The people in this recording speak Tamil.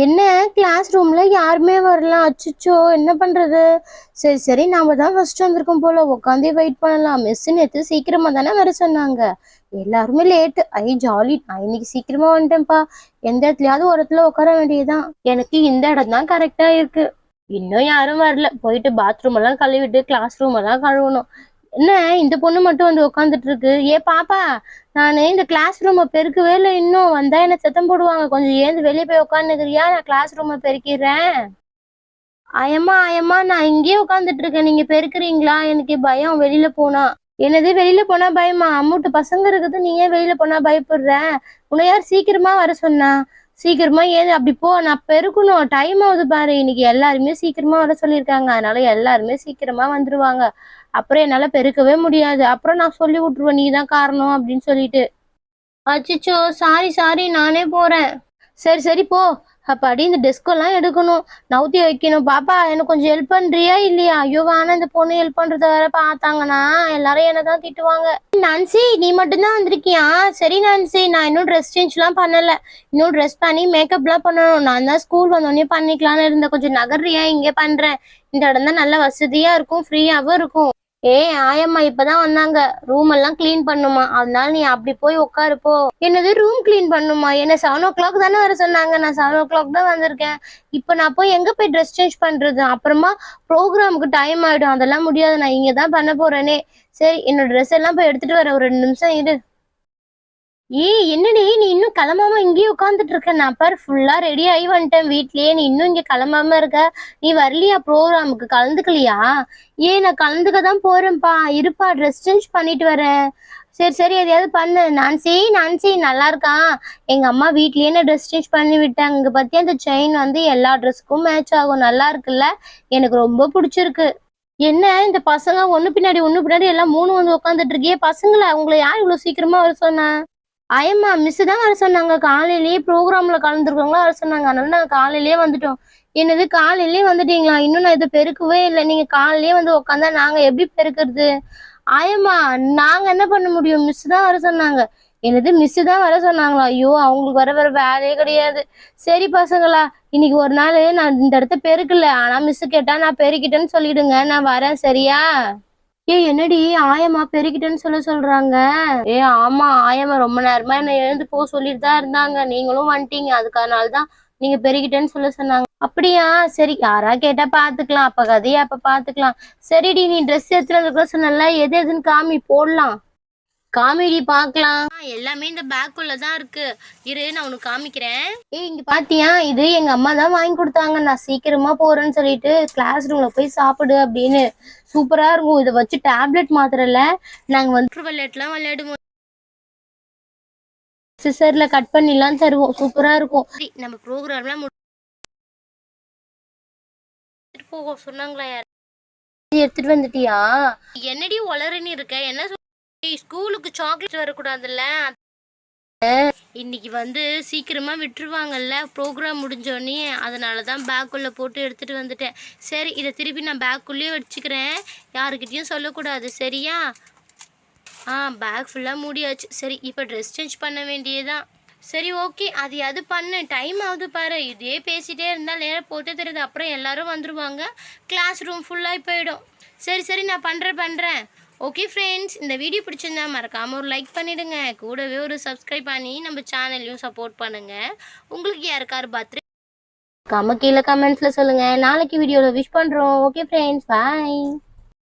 என்ன கிளாஸ் ரூம்ல யாருமே வரலாம். அச்சச்சோ! என்ன பண்றது? சரி, சரி நாம தான் ஃபர்ஸ்ட் வந்திருக்கோம் போல. உட்காந்தே வெயிட் பண்ணலாம். மிஸ் நேத்து சீக்கிரமா தானே வர சொன்னாங்க. எல்லாருமே லேட்டு. ஜாலி. நான் இன்னைக்கு சீக்கிரமா வந்துட்டேன்ப்பா. எந்த இடத்துலயாவது ஒரு இடத்துல உட்கார வேண்டியதுதான். எனக்கு இந்த இடம் தான் கரெக்டா இருக்கு. இன்னும் யாரும் வரல. போயிட்டு பாத்ரூம் எல்லாம் கழுவிட்டு கிளாஸ் ரூம் எல்லாம் கழுவணும். என்ன இந்த பொண்ணு மட்டும் வந்து உட்காந்துட்டு இருக்கு? ஏ பாப்பா, நானு இந்த கிளாஸ் ரூமை பெருக்கவே இல்லை. இன்னும் வந்தா என்ன சத்தம் போடுவாங்க. கொஞ்சம் ஏந்து வெளியே போய் உட்காந்துக்கிறியா? நான் கிளாஸ் ரூமை பெருக்கிறேன். ஆயம்மா ஆயம்மா, நான் இங்கேயே உட்காந்துட்டு இருக்கேன். நீங்க பெருக்குறீங்களா? எனக்கு பயம் வெளியில போனா. என்னது வெளியில போனா பயமா? அம்மூட்டு பசங்க இருக்குது, நீ ஏன் வெளியில போனா பயப்படுற? உன்னை யார் சீக்கிரமா வர சொன்னா? சீக்கிரமா ஏது அப்படி போ, நான் பெருக்கணும். டைம் ஆகுது பாரு. இன்னைக்கு எல்லாருமே சீக்கிரமா வர சொல்லியிருக்காங்க. அதனால எல்லாருமே சீக்கிரமா வந்துருவாங்க. அப்புறம் என்னால பெருக்கவே முடியாது. அப்புறம் நான் சொல்லி விட்டுருவேன், நீதான் காரணம் அப்படின்னு சொல்லிட்டு. அச்சச்சோ! சாரி சாரி, நானே போறேன். சரி சரி போ. அப்பாடி இந்த டெஸ்கெல்லாம் எடுக்கணும், நவுத்தி வைக்கணும். பாப்பா எனக்கு கொஞ்சம் ஹெல்ப் பண்றியா இல்லையா? ஐயோ வேணா, இந்த பொண்ணு ஹெல்ப் பண்றத வேற பார்த்தாங்கன்னா எல்லாரும் என்னதான் திட்டுவாங்க. நான்சி, நீ மட்டும்தான் வந்திருக்கியா? சரி நான்சி, நான் இன்னும் ட்ரெஸ் சேஞ்ச்லாம் பண்ணல. இன்னும் ட்ரெஸ் பண்ணி மேக்கப்லாம் பண்ணணும். நான் தான் ஸ்கூல் வந்தோடனே பண்ணிக்கலான்னு இருந்தேன். கொஞ்சம் நகர்றியா? இங்கே பண்றேன். இந்த இடம் தான் நல்ல வசதியா இருக்கும், ஃப்ரீயாவும் இருக்கும். ஆயம்மா இப்பதான் வந்தாங்க. ரூம் எல்லாம் கிளீன் பண்ணுமா, அதனால நீ அப்படி போய் உட்காரு போ. என்னது ரூம் கிளீன் பண்ணுமா? என்ன 7 o'clock தானே வர சொன்னாங்க. நான் 7 o'clock தான் வந்திருக்கேன். இப்ப நான் போய் எங்க போய் ட்ரெஸ் சேஞ்ச் பண்றது? அப்புறமா ப்ரோக்ராமுக்கு டைம் ஆயிடும். அதெல்லாம் முடியாது, நான் இங்க தான் பண்ண போறேனே. சரி, என்னோட ட்ரெஸ் எல்லாம் போய் எடுத்துட்டு வரேன். ஒரு 2 நிமிஷம் இரு. என்னடி நீ இன்னும் கிளம்பாம இங்கேயே உட்காந்துட்டு இருக்க? நான் பாரு ஃபுல்லா ரெடி ஆகி வந்துட்டேன் வீட்லயே. நீ இன்னும் இங்க கிளம்பாம இருக்க? நீ வரலையா ப்ரோக்ராமுக்கு? கலந்துக்கலையா? நான் கலந்துக்க தான் போறேன்ப்பா. இருப்பா, ட்ரெஸ் சேஞ்ச் பண்ணிட்டு வரேன். சரி சரி, எதையாவது பண்ணு. நான்சி நான்சி, நல்லா இருக்கான். எங்க அம்மா வீட்லயே நான் ட்ரெஸ் சேஞ்ச் பண்ணி விட்டாங்க. இங்க பத்தி அந்த செயின் வந்து எல்லா ட்ரெஸ்ஸுக்கும் மேட்ச் ஆகும். நல்லா இருக்குல்ல? எனக்கு ரொம்ப பிடிச்சிருக்கு. என்ன இந்த பசங்க ஒண்ணு பின்னாடி ஒண்ணு பின்னாடி எல்லாம் 3 வந்து உட்காந்துட்டு இருக்கியே? பசங்களா? உங்களை யார் இவ்வளவு சீக்கிரமா வர சொன்னா? ஆயம்மா மிஸ் தான் வர சொன்னாங்க. காலையிலேயே ப்ரோக்ராம்ல கலந்துருக்கவங்களா வர சொன்னாங்க. அதனால நாங்க காலையிலேயே வந்துட்டோம். என்னது காலையிலேயே வந்துட்டீங்களா? இன்னும் நான் இதை பெருக்கவே இல்லை. நீங்க காலையிலேயே வந்து உட்காந்தா நாங்க எப்படி பெருக்கிறது? ஆயம்மா, நாங்க என்ன பண்ண முடியும்? மிஸ் தான் வர சொன்னாங்க. என்னது மிஸ் தான் வர சொன்னாங்களா? ஐயோ, அவங்களுக்கு வர வர வேலையே கிடையாது. சரி பசங்களா, இன்னைக்கு ஒரு நாள் நான் இந்த இடத்த பெருக்கல. ஆனா மிஸ் கேட்டா நான் பெருக்கிட்டேன்னு சொல்லிடுங்க. நான் வரேன், சரியா? என்னடி ஆயம்மா பெருக்கிட்டேன்னு சொல்றாங்க? ஆமா, ஆயம்மா ரொம்ப நேரமா என்ன எழுந்து போ சொல்லிட்டு தான் இருந்தாங்க. நீங்களும் வந்துட்டீங்க, அதுக்கானால்தான் நீங்க பெருக்கிட்டேன்னு சொன்னாங்க. அப்படியா? சரி, யாரா கேட்டா பாத்துக்கலாம். அப்ப கதையை அப்ப பாத்துக்கலாம். சரிடி, நீ ட்ரெஸ் எடுத்துட்டு சொன்னல, எது எதுன்னு காமி, போடலாம். காமெடி பார்க்கலாம். எல்லாமே இந்த பேக்குள்ள தான் இருக்கு. இரு, நான் உனக்கு காமிக்கிறேன். இங்க பாத்தியா? இது எங்க அம்மா தான் வாங்கி கொடுத்தாங்க. நான் சீக்கிரமா போறேன்னு சொல்லிட்டு கிளாஸ் ரூம்ல போய் சாப்பிடு அப்படின்னு. சூப்பரா இருக்கும். இதை வச்சு டேப்லெட் மாத்திரல, நாங்க வந்து விளையாட்டுலாம் விளையாடுவோம். சிசர்ல கட் பண்ணிலாம் தருவோம். சூப்பரா இருக்கும். நம்ம ப்ரோக்ராம்லாம் போக சொன்னாங்களா? யார் எடுத்துட்டு வந்துட்டியா? என்னடி உளறன்னு இருக்க? என்ன ஸ்கூலுக்கு சாக்லேட் வரக்கூடாதுல்ல? இன்னைக்கு வந்து சீக்கிரமா விட்டுருவாங்கல்ல ப்ரோக்ராம் முடிஞ்சோடனே, அதனாலதான் பேக்குள்ள போட்டு எடுத்துட்டு வந்துட்டேன். சரி, இதை திருப்பி நான் பேக்குள்ளேயே வச்சுக்கிறேன். யாருக்கிட்டையும் சொல்லக்கூடாது, சரியா? பேக் ஃபுல்லாக மூடியாச்சு. சரி, இப்போ ட்ரெஸ் சேஞ்ச் பண்ண வேண்டியதுதான். சரி ஓகே, அது பண்ணு. டைம் ஆகுது பாரு. இதே பேசிட்டே இருந்தால் நேரம் போட்டே தெரியுது. அப்புறம் எல்லாரும் வந்துடுவாங்க, கிளாஸ் ரூம் ஃபுல்லாகி போயிடும். சரி சரி, நான் பண்ணுறேன். ஓகே ஃப்ரெண்ட்ஸ், இந்த வீடியோ பிடிச்சிருந்தா மறக்காமல் ஒரு லைக் பண்ணிவிடுங்க. கூடவே ஒரு சப்ஸ்கிரைப் பண்ணி நம்ம சேனல்லையும் சப்போர்ட் பண்ணுங்கள். உங்களுக்கு யாருக்காரு பர்த்டே கீழே கமெண்ட்ஸில் சொல்லுங்கள். நாளைக்கு வீடியோவில் விஷ் பண்ணுறோம். ஓகே ஃப்ரெண்ட்ஸ், பாய்.